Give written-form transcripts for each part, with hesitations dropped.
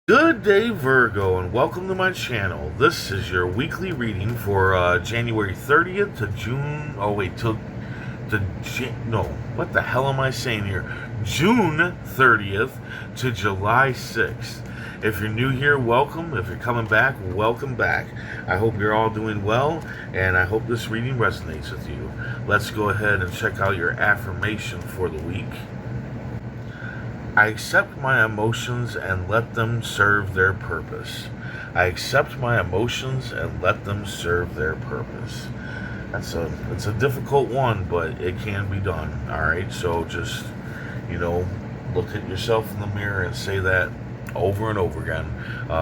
Good day, Virgo, and welcome to my channel. This is your weekly reading for January 30th to June. Oh, wait, no, what the hell am I saying here? June 30th to July 6th. If you're new here, welcome. If you're coming back, welcome back. I hope you're all doing well, and I hope this reading resonates with you. Let's go ahead and check out your affirmation for the week. I accept my emotions and let them serve their purpose. I accept my emotions and let them serve their purpose. It's a difficult one, but it can be done. All right, so just look at yourself in the mirror and say that over and over again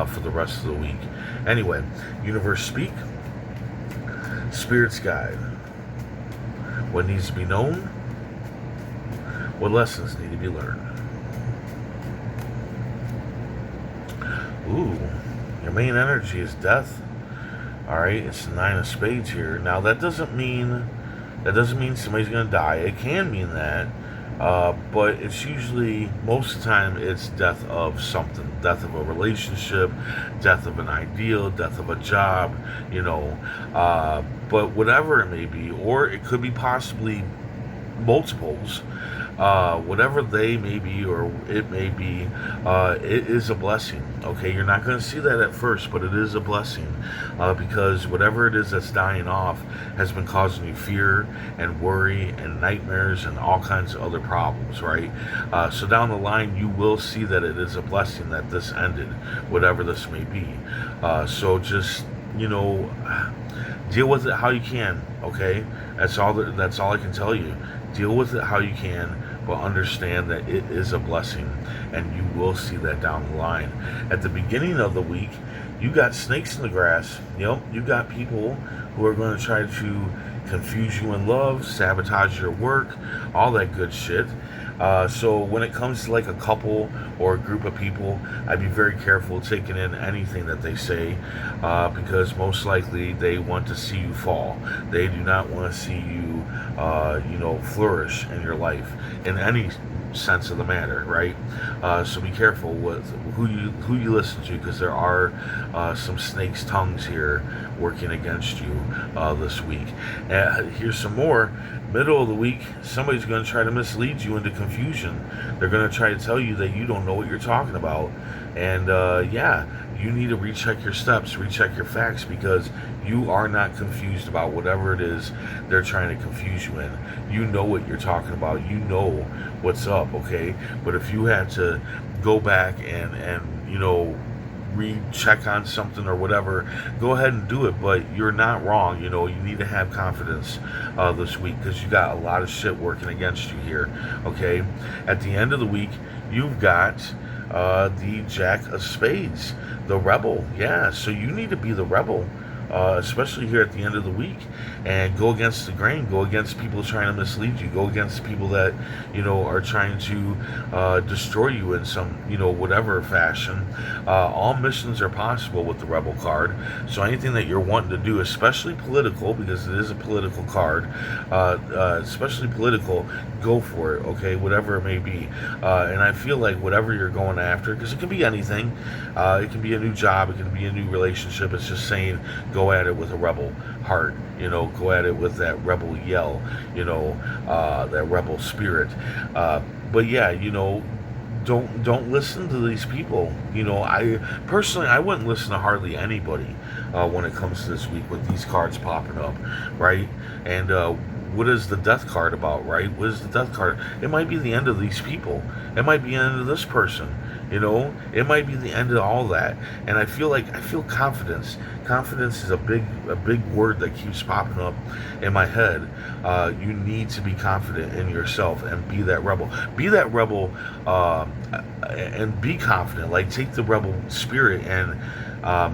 for the rest of the week. Anyway, universe speak, spirits guide. What needs to be known? What lessons need to be learned? Ooh, your main energy is death. All right, it's the 9 of Spades here. Now that doesn't mean somebody's gonna die. It can mean that, but it's usually, most of the time, it's death of something, death of a relationship, death of an ideal, death of a job. But whatever it may be, or it could be possibly multiples. Whatever they may be or it may be, it is a blessing. Okay, you're not going to see that at first, but it is a blessing because whatever it is that's dying off has been causing you fear and worry and nightmares and all kinds of other problems, right? So down the line, you will see that it is a blessing that this ended, whatever this may be. So just, deal with it how you can, okay? That's all I can tell you. Deal with it how you can, but understand that it is a blessing, and you will see that down the line. At the beginning of the week, you got snakes in the grass. You got people who are going to try to confuse you in love, sabotage your work, all that good shit. So when it comes to like a couple or a group of people, I'd be very careful taking in anything that they say because most likely they want to see you fall. They do not want to see you, flourish in your life in any sense of the matter, right? So be careful with who you listen to, because there are some snakes' tongues here working against you this week. Here's some more. Middle of the week, somebody's going to try to mislead you into confusion. They're going to try to tell you that you don't know what you're talking about. And you need to recheck your steps, recheck your facts, because you are not confused about whatever it is they're trying to confuse you in. You know what you're talking about. You know what's up, okay? But if you have to go back and recheck on something or whatever, go ahead and do it. But you're not wrong. You need to have confidence this week, because you got a lot of shit working against you here, okay? At the end of the week, you've got the Jack of Spades, the rebel. Yeah, so you need to be the rebel, especially here at the end of the week, and go against the grain, go against people trying to mislead you, go against people that are trying to destroy you in some whatever fashion. All missions are possible with the rebel card, so anything that you're wanting to do, especially political, because it is a political card, especially political, go for it, okay? Whatever it may be. And I feel like whatever you're going after, because it can be anything, it can be a new job, it can be a new relationship, it's just saying go at it with a rebel heart, go at it with that rebel yell, that rebel spirit. But yeah, don't listen to these people. I personally, I wouldn't listen to hardly anybody when it comes to this week with these cards popping up, right? And what is the death card about, right? What is the death card? It might be the end of these people. It might be the end of this person. It might be the end of all that. And I feel confidence. Confidence is a big word that keeps popping up in my head. You need to be confident in yourself and be that rebel. Be that rebel, and be confident. Like, take the rebel spirit and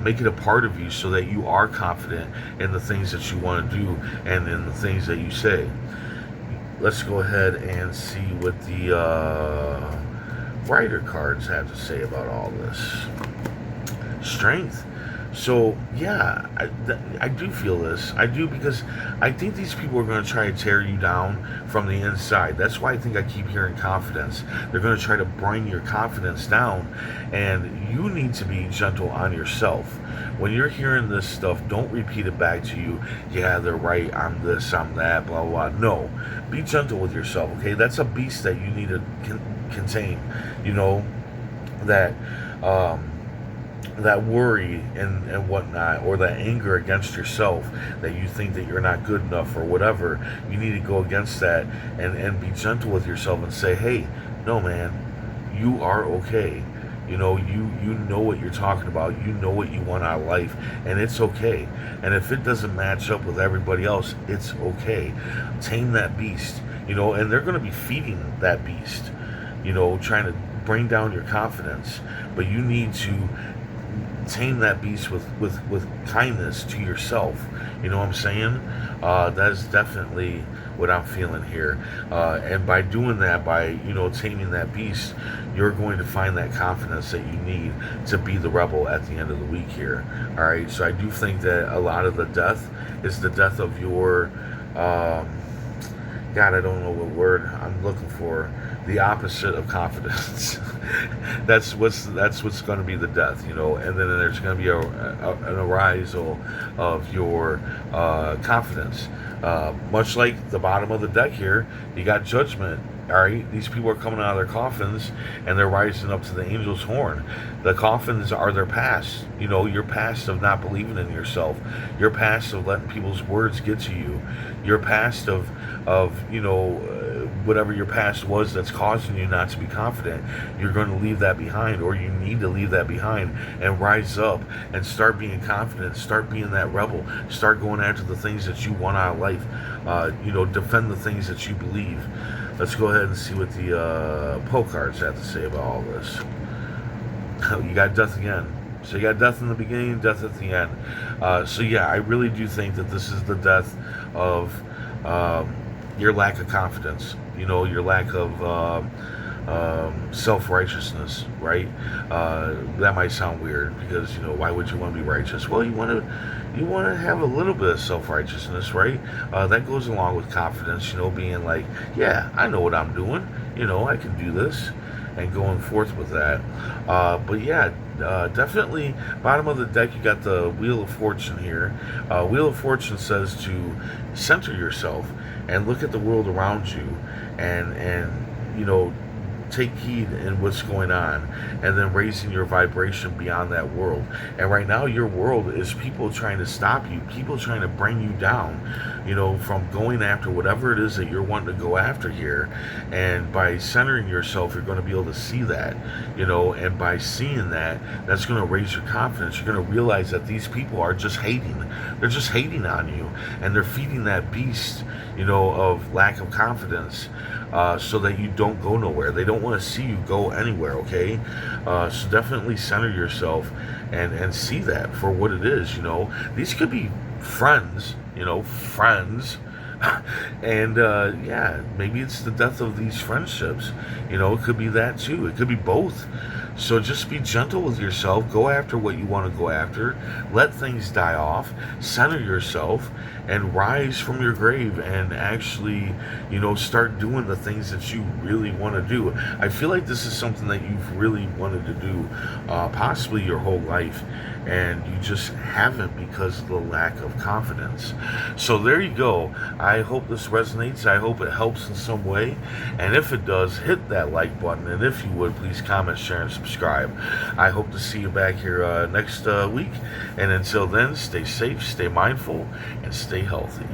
make it a part of you, so that you are confident in the things that you want to do and in the things that you say. Let's go ahead and see what the Rider cards have to say about all this. Strength. So yeah, I do feel this. I do, because I think these people are going to try to tear you down from the inside. That's why I think I keep hearing confidence. They're going to try to bring your confidence down, and you need to be gentle on yourself. When you're hearing this stuff, don't repeat it back to you. Yeah, they're right. I'm this. I'm that. Blah blah. Blah. No, be gentle with yourself. Okay, that's a beast that you need to contain. You know that. That worry and whatnot, or that anger against yourself, that you think that you're not good enough or whatever, you need to go against that, and be gentle with yourself and say, hey, no man, you are okay. You know what you're talking about. You know what you want out of life, and it's okay. And if it doesn't match up with everybody else, it's okay. Tame that beast. And they're going to be feeding that beast, trying to bring down your confidence, but you need to tame that beast with kindness to yourself. You know what I'm saying? That is definitely what I'm feeling here. And by doing that, by taming that beast, you're going to find that confidence that you need to be the rebel at the end of the week here. All right. So I do think that a lot of the death is the death of your. God, I don't know what word I'm looking for. The opposite of confidence. that's what's going to be the death, and then there's going to be an arisal of your confidence. Much like the bottom of the deck here, you got judgment. All right, these people are coming out of their coffins and they're rising up to the angel's horn. The coffins are their past. Your past of not believing in yourself. Your past of letting people's words get to you. Your past of whatever your past was that's causing you not to be confident. You're going to leave that behind, or you need to leave that behind and rise up and start being confident. Start being that rebel. Start going after the things that you want out of life. Defend the things that you believe. Let's go ahead and see what the Poe cards have to say about all this. You got death again. So you got death in the beginning, death at the end. So yeah, I really do think that this is the death of your lack of confidence. Your lack of self-righteousness, right? That might sound weird, because why would you want to be righteous? Well, you want to have a little bit of self-righteousness, right? That goes along with confidence, being like, yeah, I know what I'm doing, I can do this, and going forth with that. But yeah, definitely bottom of the deck, you got the Wheel of Fortune here. Wheel of Fortune says to center yourself and look at the world around you, and take heed in what's going on, and then raising your vibration beyond that world. And right now your world is people trying to stop you, people trying to bring you down, from going after whatever it is that you're wanting to go after here. And by centering yourself, you're going to be able to see that, and by seeing that, that's going to raise your confidence. You're going to realize that these people are just hating. They're just hating on you, and they're feeding that beast, of lack of confidence, so that you don't go nowhere. They don't want to see you go anywhere, okay? So definitely center yourself and see that for what it is, These could be friends, friends. And yeah, maybe it's the death of these friendships. It could be that too. It could be both. So just be gentle with yourself. Go after what you want to go after. Let things die off. Center yourself and rise from your grave, and actually, start doing the things that you really want to do. I feel like this is something that you've really wanted to do, possibly your whole life, and you just haven't because of the lack of confidence. So there you go. I hope this resonates. I hope it helps in some way. And if it does, hit that like button. And if you would, please comment, share, and subscribe. I hope to see you back here next week. And until then, stay safe, stay mindful, and stay healthy.